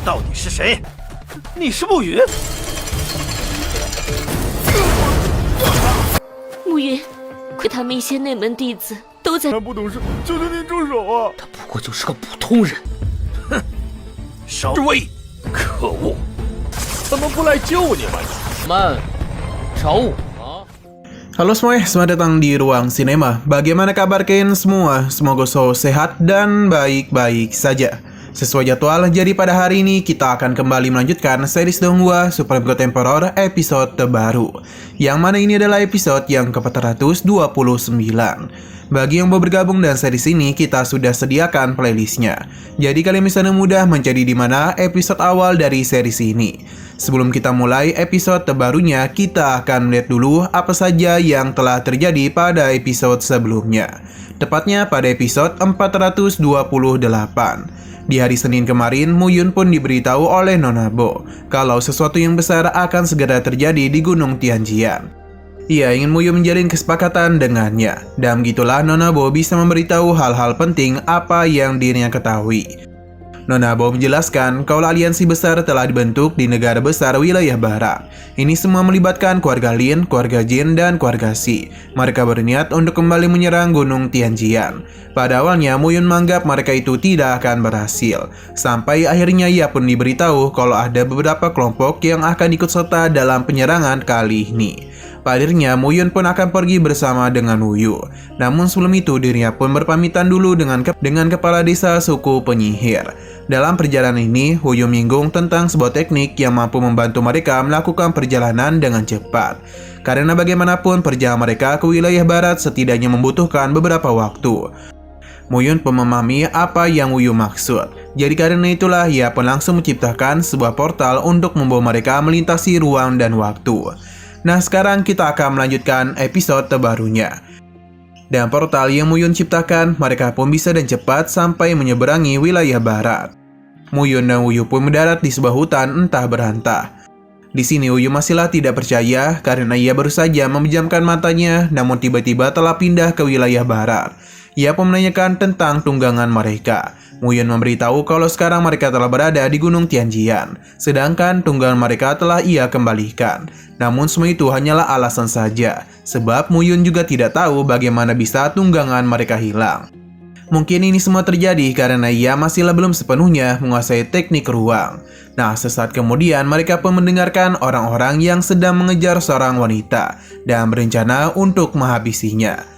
到底是谁？你是慕云？慕云，亏他们一些内门弟子都在。他不懂事，求求您住手啊！他不过就是个普通人。哼，少威！可恶！怎么不来救你们？慢，找我。Halo semuanya, selamat datang di Ruang Sinema. Bagaimana kabar kalian semua? Semoga selalu sehat dan baik-baik saja. Sesuai jadwal, jadi pada hari ini kita akan kembali melanjutkan series Donghua Supreme God Emperor episode terbaru. Yang mana ini adalah episode yang ke-429. Bagi yang mau bergabung dengan series ini, kita sudah sediakan playlistnya. Jadi kalian bisa mudah mencari di mana episode awal dari series ini. Sebelum kita mulai episode terbarunya, kita akan melihat dulu apa saja yang telah terjadi pada episode sebelumnya. Tepatnya pada episode 428. Di hari Senin kemarin, Muyun pun diberitahu oleh Nona Bo kalau sesuatu yang besar akan segera terjadi di Gunung Tianjian. Ia ingin Muyun menjalin kesepakatan dengannya, dan begitulah Nona Bo bisa memberitahu hal-hal penting apa yang dirinya ketahui. Nona Bo menjelaskan kalau aliansi besar telah dibentuk di negara besar wilayah barat. Ini semua melibatkan keluarga Lin, keluarga Jin, dan keluarga Xi. Mereka berniat untuk kembali menyerang Gunung Tianjian. Pada awalnya, Muyun menganggap mereka itu tidak akan berhasil. Sampai akhirnya ia pun diberitahu kalau ada beberapa kelompok yang akan ikut serta dalam penyerangan kali ini. Padirnya, Muyun pun akan pergi bersama dengan Wuyu. Namun sebelum itu, dirinya pun berpamitan dulu dengan kepala desa suku penyihir. Dalam perjalanan ini, Wuyu menyinggung tentang sebuah teknik yang mampu membantu mereka melakukan perjalanan dengan cepat. Karena bagaimanapun perjalanan mereka ke wilayah barat setidaknya membutuhkan beberapa waktu. Muyun pun memahami apa yang Wuyu maksud. Jadi karena itulah ia pun langsung menciptakan sebuah portal untuk membawa mereka melintasi ruang dan waktu. Nah, sekarang kita akan melanjutkan episode terbarunya. Dan portal yang Muyun ciptakan, mereka pun bisa dan cepat sampai menyeberangi wilayah barat. Muyun dan Wuyu pun mendarat di sebuah hutan entah berantah. Di sini Wuyu masihlah tidak percaya karena ia baru saja memejamkan matanya, namun tiba-tiba telah pindah ke wilayah barat. Ia pun menanyakan tentang tunggangan mereka. Muyun memberitahu kalau sekarang mereka telah berada di Gunung Tianjian, sedangkan tunggangan mereka telah ia kembalikan. Namun semua itu hanyalah alasan saja, sebab Muyun juga tidak tahu bagaimana bisa tunggangan mereka hilang. Mungkin ini semua terjadi karena ia masihlah belum sepenuhnya menguasai teknik ruang. Nah, sesaat kemudian mereka pun mendengarkan orang-orang yang sedang mengejar seorang wanita dan berencana untuk menghabisinya.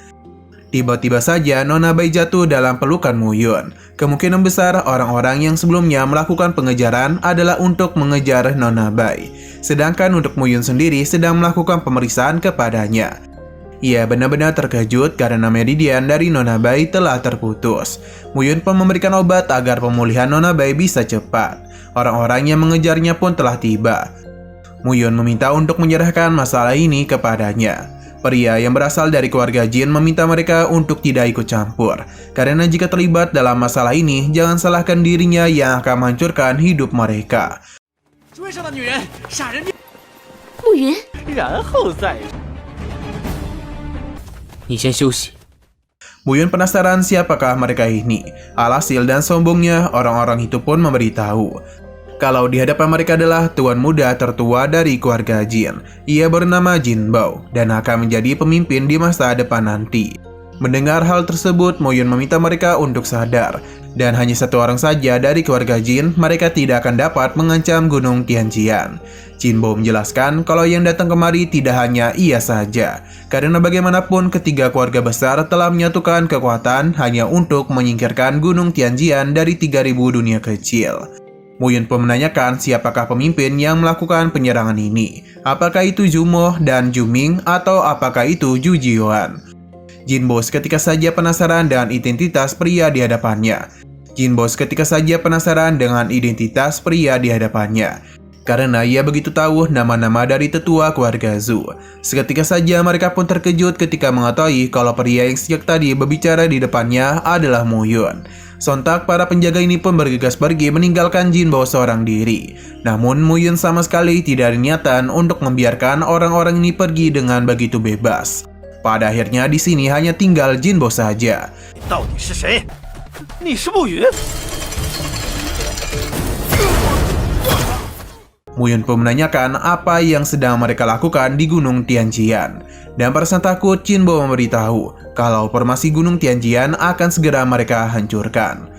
Tiba-tiba saja Nona Bai jatuh dalam pelukan Muyun. Kemungkinan besar orang-orang yang sebelumnya melakukan pengejaran adalah untuk mengejar Nona Bai. Sedangkan untuk Muyun sendiri sedang melakukan pemeriksaan kepadanya. Ia benar-benar terkejut karena meridian dari Nona Bai telah terputus. Muyun pun memberikan obat agar pemulihan Nona Bai bisa cepat. Orang-orang yang mengejarnya pun telah tiba. Muyun meminta untuk menyerahkan masalah ini kepadanya. Pria yang berasal dari keluarga Jin meminta mereka untuk tidak ikut campur. Karena jika terlibat dalam masalah ini, jangan salahkan dirinya yang akan menghancurkan hidup mereka. 追上的女人，杀人！慕云，然后再……你先休息。 Muyun penasaran siapakah mereka ini. Alhasil dan sombongnya, orang-orang itu pun memberitahu kalau di hadapan mereka adalah tuan muda tertua dari keluarga Jin. Ia bernama Jin Bao dan akan menjadi pemimpin di masa depan nanti. Mendengar hal tersebut, Muyun meminta mereka untuk sadar. Dan hanya satu orang saja dari keluarga Jin, mereka tidak akan dapat mengancam Gunung Tianjian. Jin Bao menjelaskan kalau yang datang kemari tidak hanya ia saja. Karena bagaimanapun ketiga keluarga besar telah menyatukan kekuatan hanya untuk menyingkirkan Gunung Tianjian dari 3000 dunia kecil. Muyun pun menanyakan siapakah pemimpin yang melakukan penyerangan ini. Apakah itu Jumo dan Juming atau apakah itu Ju Jioan? Jin Bo ketika saja penasaran dengan identitas pria di hadapannya. Karena ia begitu tahu nama-nama dari tetua keluarga Zhu. Seketika saja mereka pun terkejut ketika mengetahui kalau pria yang sejak tadi berbicara di depannya adalah Muyun. Sontak para penjaga ini pun bergegas pergi meninggalkan Jin Bao seorang diri. Namun Muyun sama sekali tidak ada niatan untuk membiarkan orang-orang ini pergi dengan begitu bebas. Pada akhirnya di sini hanya tinggal Jin Bao saja. 到底是谁？你是慕云？ Muyun pun menanyakan apa yang sedang mereka lakukan di Gunung Tianjian. Dan perasaan takut, Jinbo memberitahu kalau formasi Gunung Tianjian akan segera mereka hancurkan.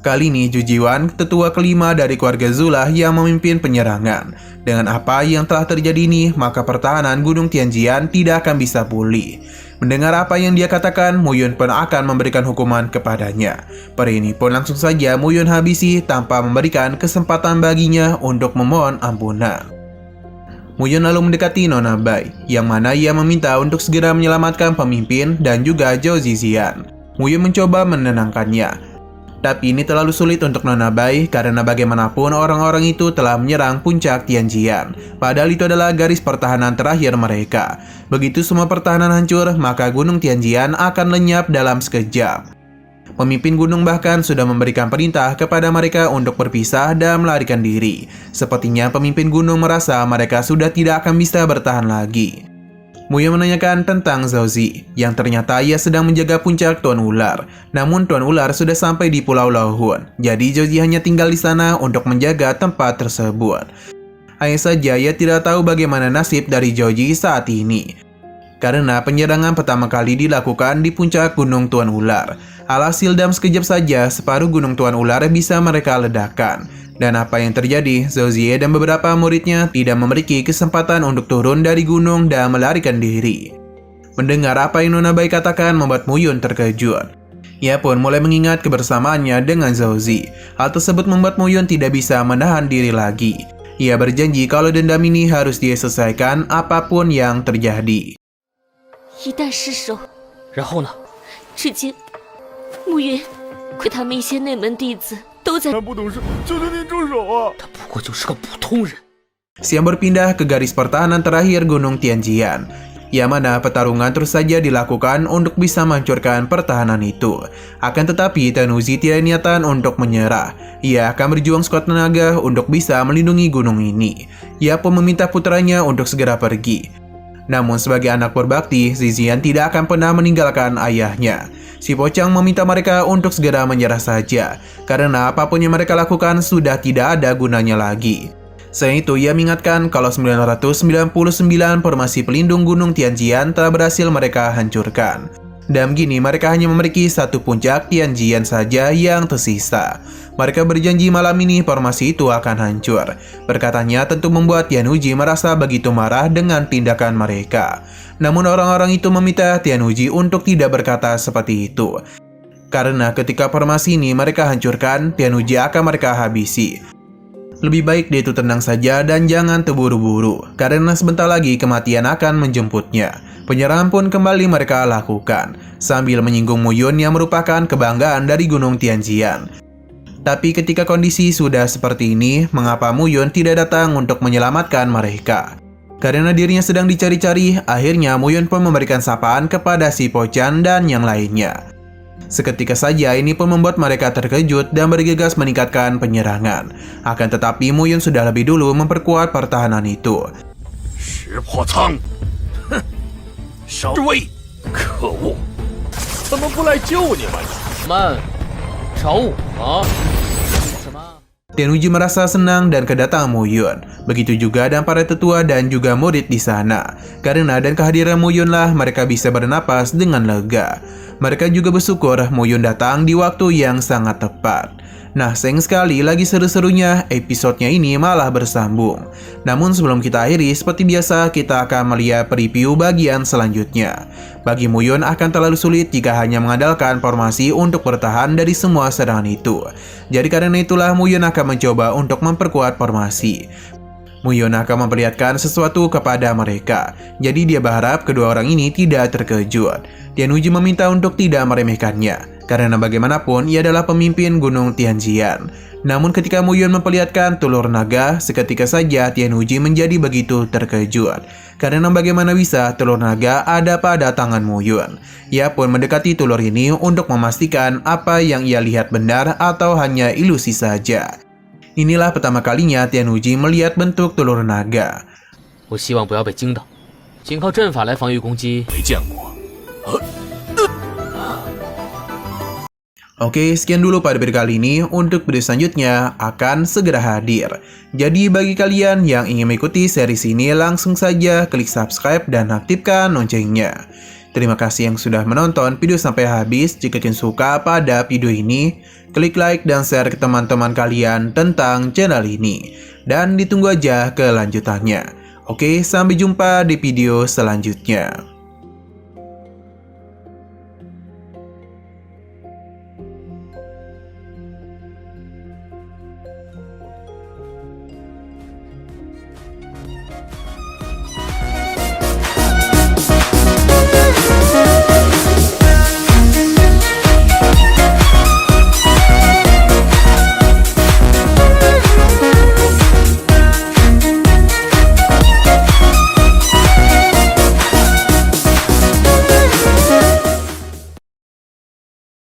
Kali ini Zhu Jiwan, tetua kelima dari keluarga Zulah yang memimpin penyerangan. Dengan apa yang telah terjadi ini, maka pertahanan Gunung Tianjian tidak akan bisa pulih. Mendengar apa yang dia katakan, Muyun pun akan memberikan hukuman kepadanya. Peri ini pun langsung saja Muyun habisi tanpa memberikan kesempatan baginya untuk memohon ampunan. Muyun lalu mendekati Nona Bai, yang mana ia meminta untuk segera menyelamatkan pemimpin dan juga Zhou Zixian. Muyun mencoba menenangkannya. Tapi ini terlalu sulit untuk Nona Bai karena bagaimanapun orang-orang itu telah menyerang puncak Tianjian. Padahal itu adalah garis pertahanan terakhir mereka. Begitu semua pertahanan hancur, maka Gunung Tianjian akan lenyap dalam sekejap. Pemimpin gunung bahkan sudah memberikan perintah kepada mereka untuk berpisah dan melarikan diri. Sepertinya pemimpin gunung merasa mereka sudah tidak akan bisa bertahan lagi. Muyun menanyakan tentang Zhao Zi, yang ternyata ia sedang menjaga puncak Tuan Ular. Namun Tuan Ular sudah sampai di Pulau Laohun, jadi Zhao Zi hanya tinggal di sana untuk menjaga tempat tersebut. Hanya saja ia tidak tahu bagaimana nasib dari Zhao Zi saat ini. Karena penyerangan pertama kali dilakukan di puncak Gunung Tuan Ular. Alhasil dalam sekejap saja, separuh Gunung Tuan Ular bisa mereka ledakan. Dan apa yang terjadi, Zhao Zi dan beberapa muridnya tidak memiliki kesempatan untuk turun dari gunung dan melarikan diri. Mendengar apa yang Nona Bai katakan membuat Muyun terkejut. Ia pun mulai mengingat kebersamaannya dengan Zhao Zi. Hal tersebut membuat Muyun tidak bisa menahan diri lagi. Ia berjanji kalau dendam ini harus dia selesaikan apapun yang terjadi. 一旦失手，然后呢？至今暮云亏他们一些内门弟子都在。他不懂事，求求您住手啊！他不过就是个普通人。 Siang berpindah ke garis pertahanan terakhir Gunung Tianjian, yang mana pertarungan terus saja dilakukan untuk bisa menghancurkan pertahanan itu. Akan tetapi Tanuzi tidak niatan untuk menyerah. Ia akan berjuang sekuat tenaga untuk bisa melindungi gunung ini. Ia pun meminta putranya untuk segera pergi. Namun sebagai anak berbakti, Zixian tidak akan pernah meninggalkan ayahnya. Si Pocang meminta mereka untuk segera menyerah saja, karena apapun yang mereka lakukan sudah tidak ada gunanya lagi. Selain itu, ia mengingatkan kalau 999 formasi pelindung Gunung Tianjian telah berhasil mereka hancurkan. Dan begini mereka hanya memiliki satu puncak Tianjian saja yang tersisa. Mereka berjanji malam ini formasi itu akan hancur. Perkataannya tentu membuat Tianhuji merasa begitu marah dengan tindakan mereka. Namun orang-orang itu meminta Tianhuji untuk tidak berkata seperti itu. Karena ketika formasi ini mereka hancurkan, Tianhuji akan mereka habisi. Lebih baik dia itu tenang saja dan jangan terburu-buru, karena sebentar lagi kematian akan menjemputnya. Penyerangan pun kembali mereka lakukan, sambil menyinggung Muyun yang merupakan kebanggaan dari Gunung Tianjian. Tapi ketika kondisi sudah seperti ini, mengapa Muyun tidak datang untuk menyelamatkan mereka? Karena dirinya sedang dicari-cari, akhirnya Muyun pun memberikan sapaan kepada si Pochan dan yang lainnya. Seketika saja ini pun membuat mereka terkejut dan bergegas meningkatkan penyerangan. Akan tetapi Muyun sudah lebih dulu memperkuat pertahanan itu. 石破仓，哼，少尉，可恶！ 怎么不来救你们？ 慢，找我？什么？ Tianhuji merasa senang dan kedatangan Muyun. Begitu juga dan para tetua dan juga murid di sana. Karena dan kehadiran Muyun lah mereka bisa bernapas dengan lega. Mereka juga bersyukur Muyun datang di waktu yang sangat tepat. Nah, sayang sekali lagi seru-serunya episodenya ini malah bersambung. Namun sebelum kita akhiri, seperti biasa kita akan melihat preview bagian selanjutnya. Bagi Muyun akan terlalu sulit jika hanya mengandalkan formasi untuk bertahan dari semua serangan itu. Jadi karena itulah Muyun akan mencoba untuk memperkuat formasi. Muyun akan memperlihatkan sesuatu kepada mereka. Jadi dia berharap kedua orang ini tidak terkejut. Tianhuji meminta untuk tidak meremehkannya. Karena bagaimanapun ia adalah pemimpin Gunung Tianjian. Namun ketika Muyun memperlihatkan telur naga, seketika saja Tianhuji menjadi begitu terkejut. Karena bagaimana bisa telur naga ada pada tangan Muyun. Ia pun mendekati telur ini untuk memastikan apa yang ia lihat benar atau hanya ilusi saja. Inilah pertama kalinya Tianhuji melihat bentuk telur naga. 我希望不要被惊到，仅靠阵法来防御攻击。没见过。Oke, sekian dulu pada video kali ini. Untuk video selanjutnya akan segera hadir. Jadi bagi kalian yang ingin mengikuti series ini, langsung saja klik subscribe dan aktifkan loncengnya. Terima kasih yang sudah menonton video sampai habis. Jika kalian suka pada video ini, klik like dan share ke teman-teman kalian tentang channel ini. Dan ditunggu aja kelanjutannya. Oke, sampai jumpa di video selanjutnya.